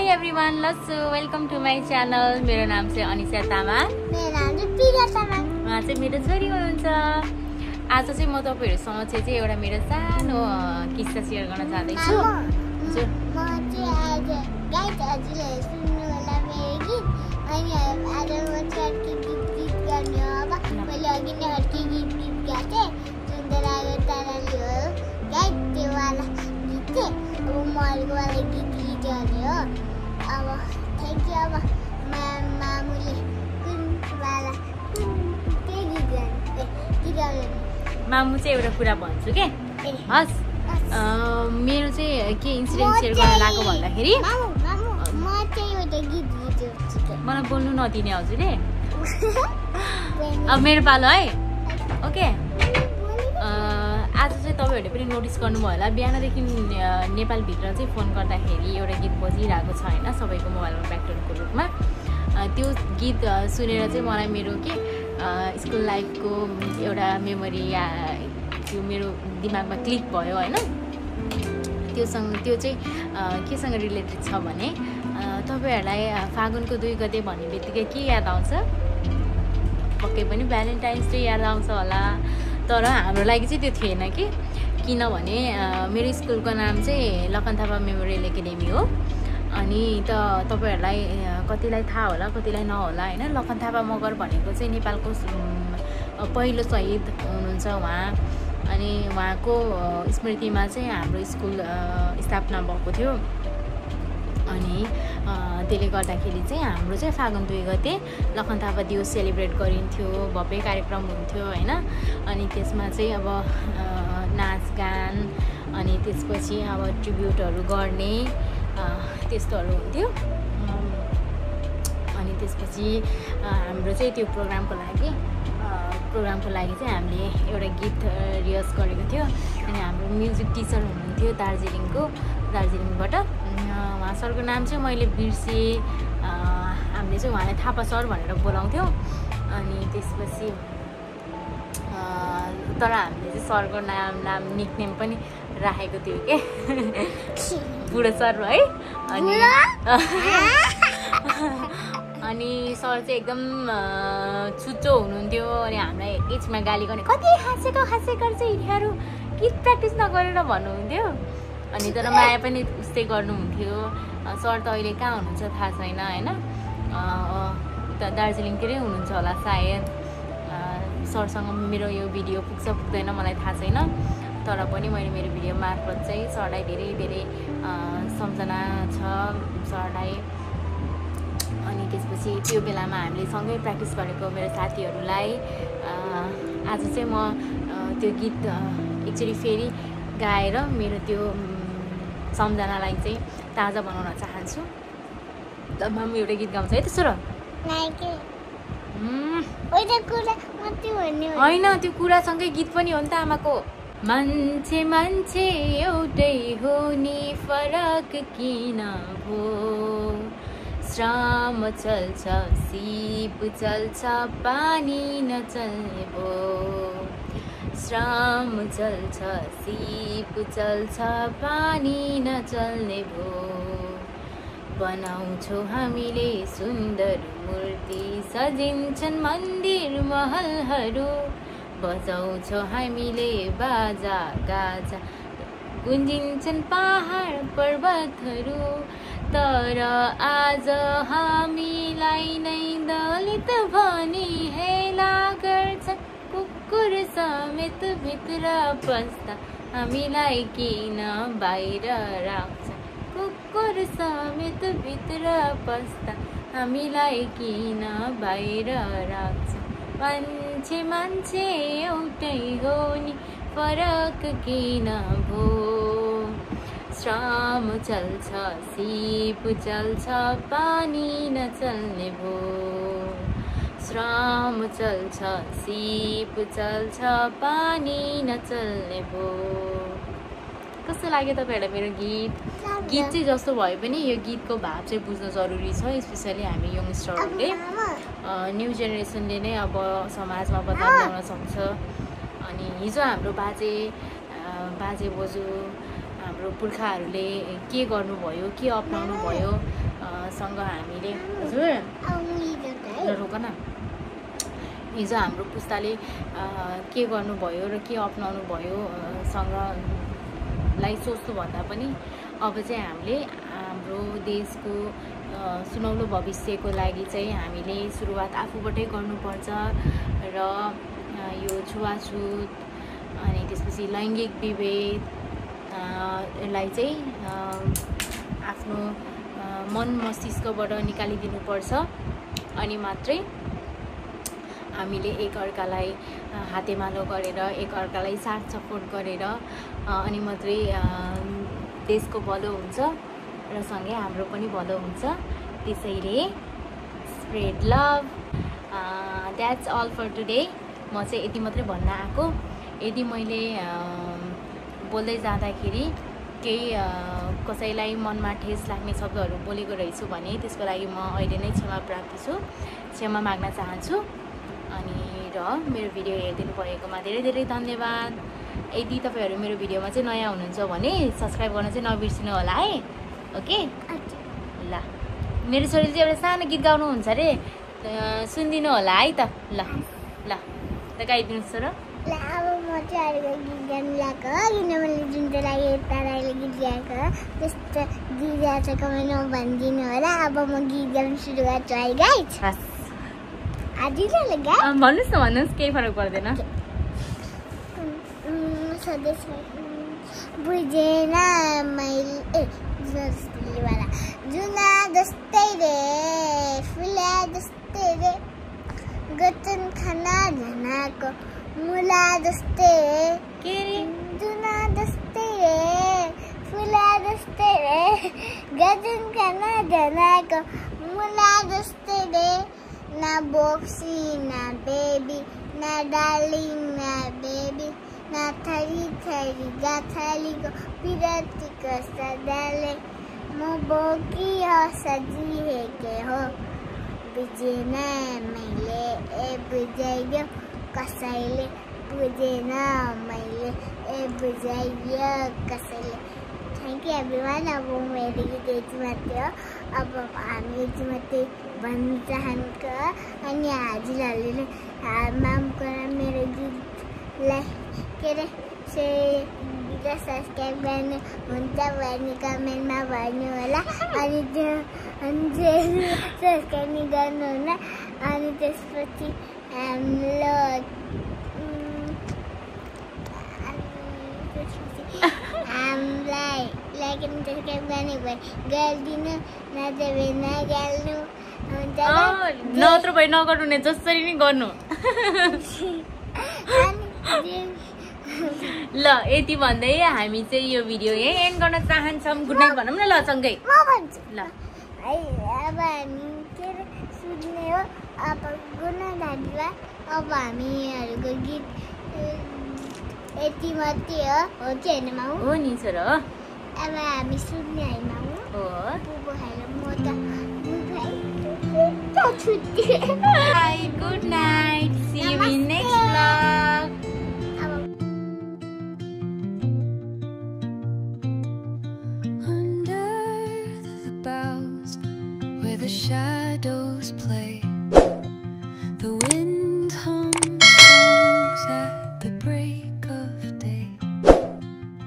everyone, welcome to my channel. मेरो नाम चाहिँ अनिशा तामाङ। मेरो नाम चाहिँ प्रिया तामाङ। उहाँ चाहिँ मेरो छोरी हुनुहुन्छ। आज चाहिँ म तपाईहरुसँग चाहिँ एउटा मेरो सानो किस्सा शेयर गर्न चाहदैछु। म चाहिँ आज गाइस हजुरले सुन्नु होला मेरो गीत। अनि आज म चाहिँ गीत गर्ने हो। अब मैले अघि नै अर्कै गीत गाथे सुन्दर आयो ताराले हो गाइस त्यो वाला गीत चाहिँ अब म अर्को वाला गीत गर्ने हो। अब थ्यांक यू। अब मामुले कुन वाला के गीत गाउने मामु चाहिँ एउटा कुरा भन्छु के हस् मेरो चाहिँ के इन्सिडेन्ट शेयर गर्न लाग्यो भन्दाखेरि म चाहिँ एउटा गीत गाउँछु के मलाई बोल्नु नदिने हजुरले। अब मेरो पालो है। ओके आज चाहिँ तपाईहरुले पनि नोटिस गर्नुभयो होला बिहानदेखि नेपालभित्र चाहिँ फोन गर्दाखेरि एउटा गीत बजिरहेको छ हैन सबैको मोबाइलमा ब्याकग्राउन्डको रूपमा। त्यो गीत सुनेर चाहिँ मलाई मेरो के स्कुल लाइफको एउटा मेमोरी त्यो मेरो दिमागमा क्लिक भयो हैन। त्यो चाहिँ केसँग रिलेटेड छ भने तपाईहरुलाई फागुनको 2 गते भन्ने बित्तिकै के याद आउँछ? पक्कै पनि भ्यालेन्टाइन्स डे याद आउँछ होला। तर हाम्रो लागि चाहिँ त्यो थिएन कि किनभने मेरो स्कुलको नाम चाहिँ लखन थापा मेमोरियल एकाडेमी हो। अनि तपाईहरुलाई कतिलाई थाहा होला कतिलाई नहोला हैन। लखन थापा मगर भनेको चाहिँ नेपालको पहिलो शहीद हुनुहुन्छ उहाँ। अनि उहाँको स्मृतिमा चाहिँ हाम्रो स्कुल स्थापना भएको थियो। अनि त्यसले गर्दाखेरि चाहिँ हाम्रो चाहिँ फागुन 2 गते लखन थापा दिवस सेलिब्रेट गरिन्थ्यो। भव्य कार्यक्रम हुन्थ्यो हैन। अनि त्यसमा चाहिँ अब नाचगान अनि त्यसपछि अब ट्रिब्युटहरू गर्ने त्यस्तोहरू हुन्थ्यो। अनि त्यसपछि हाम्रो चाहिँ त्यो प्रोग्रामको लागि चाहिँ हामीले एउटा गीत रिहर्स गरेको थियो। अनि हाम्रो म्युजिक टिचर हुनुहुन्थ्यो दार्जिलिङबाट। उहाँ सरको नाम चाहिँ मैले बिर्सेँ। हामीले चाहिँ उहाँलाई थापा सर भनेर बोलाउँथ्यौँ। अनि त्यसपछि तर हामीले चाहिँ सरको नाम निकनेम पनि राखेको थियो के बुढो सर है। अनि सर चाहिँ एकदम छुच्चो हुनुहुन्थ्यो। अनि हामीलाई एचमा गाली गर्ने कति हाँसेको गर्छ यिनीहरू गीत प्र्याक्टिस नगरेर भन्नुहुन्थ्यो। अनि तर माया पनि उस्तै गर्नुहुन्थ्यो। सर त अहिले कहाँ हुनुहुन्छ थाहा छैन हैन। उता दार्जिलिङतिरै हुनुहुन्छ होला सायद। सरसँग मेरो यो भिडियो पुग्दैन मलाई थाहा छैन। तर पनि मैले मेरो भिडियो मार्फत चाहिँ सरलाई धेरै सम्झना छ सरलाई। अनि त्यसपछि त्यो बेलामा हामीले सँगै प्र्याक्टिस गरेको मेरो साथीहरूलाई आज चाहिँ म त्यो गीत एकचोटि फेरि गाएर मेरो त्यो सम्झनालाई चाहिँ ताजा बनाउन चाहन्छु। ल मामु एउटा गीत गाउँछ है त्यसो र होइन त्यो कुरासँगै गीत पनि हो नि त आमाको। मान्छे एउटै हो नि फरक किन भो श्राम चल्छ सिप चल्छ पानी नचल्ने भो श्राम चल्छ सिप चल्छ पानी नचल्ने भो बनाउँछौ हामीले सुन्दर मूर्ति सजिन्छन् मन्दिर महलहरू बजाउँछौ हामीले बाजा गाजा गुन्जिन्छन् पहाड पर्वतहरू तर आज हामीलाई नै दलित भनी हेला गर्छन् कुकुर समेत भित्र पस्दा हामीलाई किन बाहिर राख्छन् कुकुर समेत भित्र पस्दा हामीलाई किन बाहिर राख्छन् मान्छे एउटै हो नि फरक किन भो श्राम चल्छ सिप चल्छ पानी नचल्ने भो श्राम चल्छ सिप चल्छ पानी नचल्ने भो। कस्तो लाग्यो तपाईहरुलाई मेरो गीत चाहिँ जस्तो भए पनि यो गीतको भाव चाहिँ बुझ्न जरुरी छ। स्पेशली हामी यङस्टरहरूले न्यू जेनेरेसनले नै अब समाजमा बदलाव ल्याउन सक्छ। अनि हिजो हाम्रो बाजे बोजू हाम्रो पुर्खाहरूले के गर्नुभयो के अपनाउनु भयो सँग हामीले हजुर रोक न हिजो हाम्रो पुस्ताले के गर्नुभयो र के अपनाउनु भयो सँगलाई सोच्नुभन्दा पनि अब चाहिँ हामीले हाम्रो देशको सुनौलो भविष्यको लागि चाहिँ हामीले सुरुवात आफूबाटै गर्नुपर्छ र यो छुवाछुत अनि त्यसपछि लैङ्गिक विभेदलाई चाहिँ आफ्नो मन मस्तिष्कबाट निकालिदिनुपर्छ अनि मात्रै हामीले एकअर्कालाई हातेमालो गरेर एकअर्कालाई साथ सपोर्ट गरेर अनि मात्रै देशको भलो हुन्छ र सँगै हाम्रो पनि भलो हुन्छ त्यसैले spread love that's all for today म चाहिँ यति मात्रै भन्न आएको यदि मैले बोल्दै जाँदाखेरि केही कसैलाई मनमा ठेस लाग्ने शब्दहरू बोलेको रहेछु भने त्यसको लागि म अहिले नै क्षमा माग्न चाहन्छु अनि र मेरो भिडियो हेरिदिनु भएकोमा धेरै धेरै धन्यवाद यदि तपाईँहरू मेरो भिडियोमा चाहिँ नयाँ हुनुहुन्छ भने सब्सक्राइब गर्न चाहिँ नबिर्सिनु होला है ओके ल मेरो छोरीले चाहिँ एउटा सानो गीत गाउनुहुन्छ अरे सुनिदिनु होला है त ल ल त गाइदिनुहोस् र अब म चाहिँ अर्को गीत गाउनु लगाएको किनभने जुन चाहिँ लागि ताराले गीत गाएको त्यस्तो गीत गाएको कमेन्ट भनिदिनु होला अब म गीत गाउनु सुरु गर्छु है गाइज भन्नुहोस् केही फरक पर्दैन बुझेन मैले जुना जस्तै रे फुला जस्तै रे गतन खाना जनाको मुला जस्तै के रे जुना जस्तै रे फुला जस्तै रे गतन खाना जनाको मुला जस्तै रे ना बोक्सी ना बेबी ना डार्लिङ ना बेबी ना थरी थरी गाथलीको पिरतीको सदाले म बोकी हो सजिएके हो बुझेन मैले बुझाइदियो कसैले बुझेन मैले बुझाइदियो कसैले थ्याङ्क यू एभ्रिवान अब मेरो गीत यति मात्रै हो अब हामी यति मात्रै भन्न चाहन्छ अनि हजुरहरूले मामको मेरो गीतलाई के अरे सब्सक्राइब गर्नु हुन्छ भने कमेन्टमा भन्नु होला अनि त्यो सब्सक्राइब नि गर्नुहुन्न अनि त्यसपछि हामीलाई लाइक अनि सब्सक्राइब गर्ने भए गरिदिनु नत्र भए नगाल्नु हुन्छ नत्र भए नगर्नु नि जसरी नि गर्नु ल यति भन्दै हामी चाहिँ यो भिडियो यही एन्ड गर्न चाहन्छौँ गुड नाइट भनौँ न ल सँगै म भन्छु ल है अब हामी के सुन्ने हो अब गुड नाइट दाजुभाइ अब हामीहरूको गीत यति मात्रै हो कि होइन माउ हो नि छोरा अब हामी सुन्ने होइन माउ हो बुबु खाएर म त छुट्टी Bye, good night. See you in next vlog.